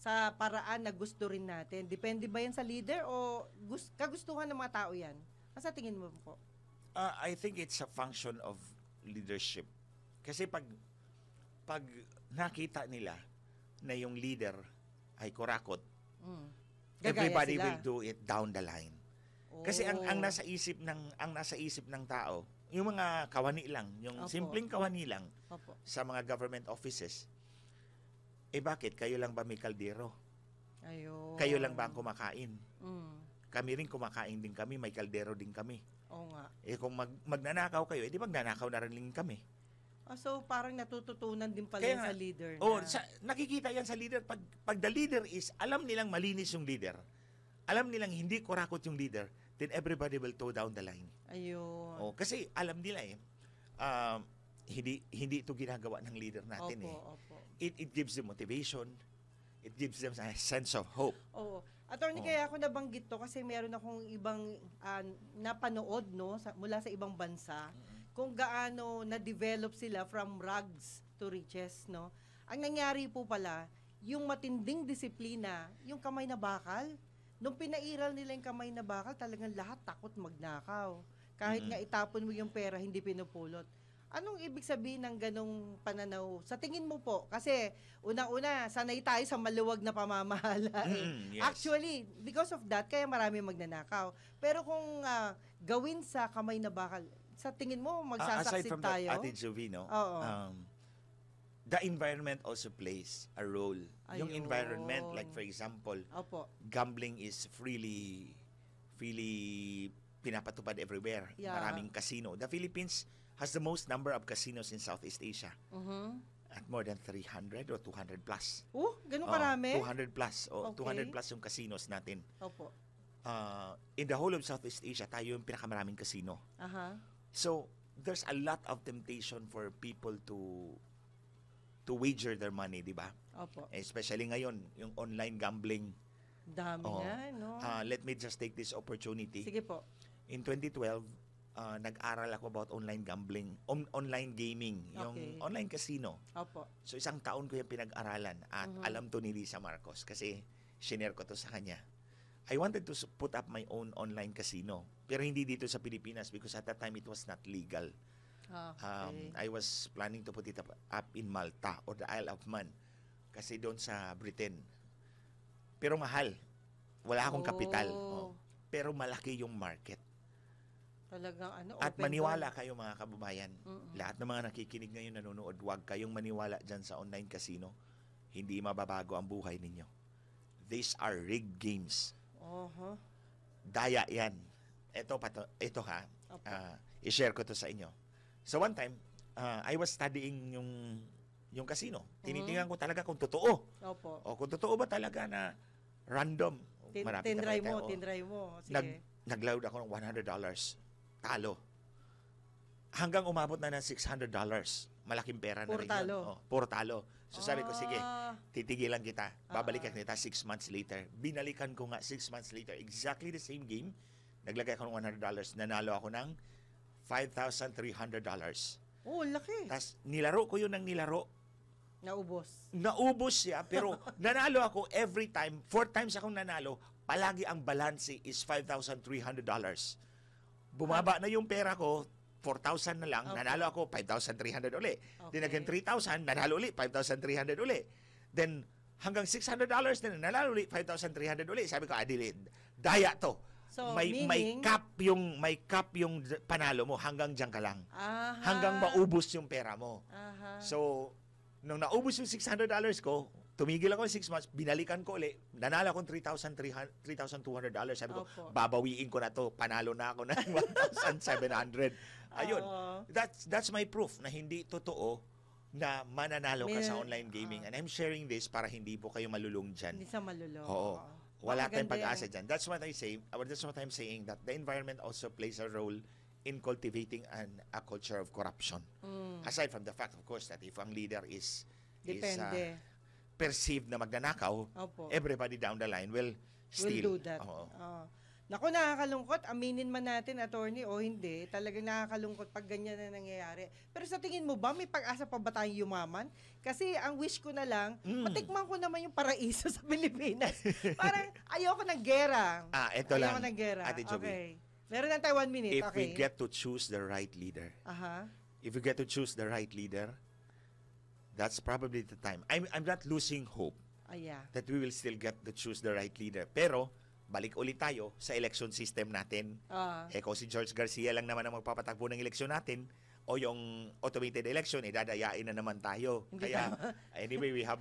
Sa paraan na gusto rin natin. Depende ba 'yan sa leader o kagustuhan ng mga tao 'yan? Ano sa tingin mo po? I think it's a function of leadership. Kasi pag nakita nila na yung leader ay kurakot, everybody sila. will do it down the line. Kasi ang nasa isip ng tao, yung mga kawani lang, yung simpleng kawani lang sa mga government offices. Bakit kayo lang ba may kaldero? Ayun. Kayo lang ba ang kumakain? Kami rin kumakain din kami, may kaldero din kami. Oo nga. Kung magnanakaw kayo, di magnanakaw na rin kami. So parang natututunan din pala sa leader nakikita yan sa leader. Pag the leader is, alam nilang malinis yung leader, alam nilang hindi kurakot yung leader, then everybody will toe down the line. Ayun. Kasi alam nila hindi ito ginagawa ng leader natin. Opo. It gives them motivation. It gives them a sense of hope. Oo. Attorney, kaya ako nabanggit to kasi meron akong ibang napanood mula sa ibang bansa kung gaano na-develop sila from rags to riches, no? Ang nangyari po pala, yung matinding disiplina, yung kamay na bakal, nung pinairal nila yung kamay na bakal, talagang lahat takot magnakaw. Kahit nga itapon mo yung pera, hindi pinupulot. Anong ibig sabihin ng ganong pananaw? Sa tingin mo po, kasi unang-una, sanay tayo sa maluwag na pamamahala. Yes. Actually, because of that, kaya marami magnanakaw. Pero kung gawin sa kamay na bakal, sa tingin mo, aside magsasucceed from tayo? that, Ate Jovino, Oo. the environment also plays a role. Yung Ayun. environment, like for example, Opo. gambling is freely pinapatupad everywhere. Yeah. Maraming casino. The Philippines has the most number of casinos in Southeast Asia. At more than 300 or 200 plus. Ganun karami? 200 plus. Okay. 200 plus yung casinos natin. Opo. In the whole of Southeast Asia, tayo yung pinakamaraming casino. Aha. So, there's a lot of temptation for people to wager their money, di ba? Opo. Especially ngayon, yung online gambling. Dami nga, no? Let me just take this opportunity. Sige po. In 2012, nag-aral ako about online gambling, online gaming, yung online casino. Opo. So, isang taon ko yung pinag-aralan at alam to ni Lisa Marcos kasi shinare ko to sa kanya. I wanted to put up my own online casino. Pero hindi dito sa Pilipinas because at that time it was not legal. Okay. I was planning to put it up in Malta or the Isle of Man. Kasi doon sa Britain. Pero mahal. Wala akong kapital. Pero malaki yung market. Talagang At open maniwala door. kayo mga kababayan. Lahat ng mga nakikinig ngayon nanonood, huwag kayong maniwala dyan sa online casino. Hindi mababago ang buhay ninyo. These are rigged games. Daya yan. Ito ha. I-share ko to sa inyo. So one time, I was studying yung casino. Tinitingnan ko talaga kung totoo. Opo. O kung totoo ba talaga na Random. Marami Tinry na mo, tayo. tinry mo. Sige. Nag-load ako ng $100. Talo. Hanggang umabot na ng $600. Malaking pera na Puro rin talo. yun. Puro talo. So sabi ko, sige, Ah. titigilan kita. Babalikan kita 6 months later. Binalikan ko nga 6 months later. Exactly the same game. Naglagay ako ng $100. Nanalo ako ng $5,300. Oh, laki. Tapos nilaro ko yun ng nilaro. Naubos. Naubos siya, pero nanalo ako every time. 4 times akong nanalo. Palagi ang balance is $5,300. Bumaba na yung pera ko, 4,000 na lang. Okay. Nanalo ako, 5,300 uli. Then Okay. again, 3,000, nanalo uli, 5,300 uli. Then, hanggang $600 na nanalo uli, 5,300 uli. Sabi ko, Adilid, daya to. So, may meaning- may cap yung panalo mo, hanggang diyan ka lang. Aha. Hanggang maubos yung pera mo. Aha. So, nung naubos yung $600 ko, tumigil ako 6 months, binalikan ko ulit, nanalo akong $3,200. Sabi ko, Opo. babawiin ko na to, panalo na ako ng $1,700. Ayun, Oo. that's my proof na hindi totoo na mananalo ka sa online gaming. And I'm sharing this para hindi po kayo malulung dyan. Hindi sa malulong. Oo. Wala tayong Maganda pag-asa yan. dyan. That's what I say. That's what I'm saying, that the environment also plays a role in cultivating a culture of corruption. Aside from the fact, of course, that if ang leader is Depende. perceived na magnanakaw, Opo. everybody down the line will Will steal. do that. Oo. Naku, nakakalungkot. Aminin man natin, attorney, o hindi. Talagang nakakalungkot pag ganyan na nangyayari. Pero sa tingin mo ba, may pag-asa pa ba tayong yumaman? Kasi ang wish ko na lang, matikman ko naman yung paraiso sa Pilipinas. Parang ayoko ng gera. Ito lang, Ayoko ng gera. Ate Joby. Okay. Meron lang tayo 1 minute. If Okay. we get to choose the right leader, Aha. if we get to choose the right leader, that's probably the time. I'm not losing hope Aya. that we will still get to choose the right leader. Pero, balik ulit tayo sa election system natin. Kung si George Garcia lang naman ang magpapatakbo ng eleksyon natin, o yung automated election, dadayain na naman tayo. Hindi Kaya, anyway, we have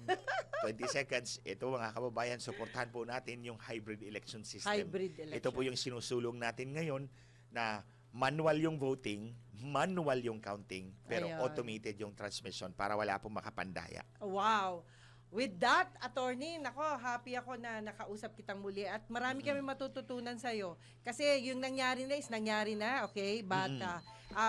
20 seconds. Ito, mga kababayan, supportahan po natin yung hybrid election system. Hybrid election. Ito po yung sinusulong natin ngayon na manual yung voting, manual yung counting, pero Ayan. automated yung transmission para wala pong makapandaya. Wow. With that, attorney, nako, happy ako na nakausap kitang muli at marami kami matututunan sa'yo. Kasi yung nangyari na is nangyari na, okay? But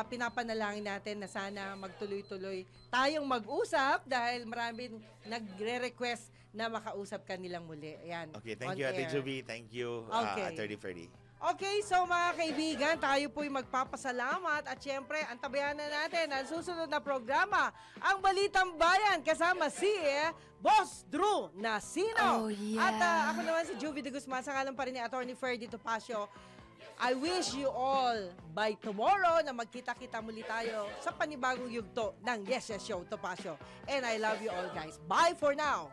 pinapanalangin natin na sana magtuloy-tuloy tayong mag-usap dahil marami nagre-request na makausap ka nilang muli. Ayan, Okay, on thank you, Ate air. Juby. Thank you, Okay. Attorney Ferdy. Okay, so mga kaibigan, tayo po'y magpapasalamat at syempre, antabayan na natin ang susunod na programa, ang Balitang Bayan, kasama si Boss Drew Nasino. Oh, yeah. At ako naman si Juvie de Guzman, sa ngalan pa rin ni Attorney Ferdy Topacio. I wish you all by tomorrow na magkita-kita muli tayo sa panibagong yugto ng Yes Yes Show Topacio. And I love you all, guys. Bye for now!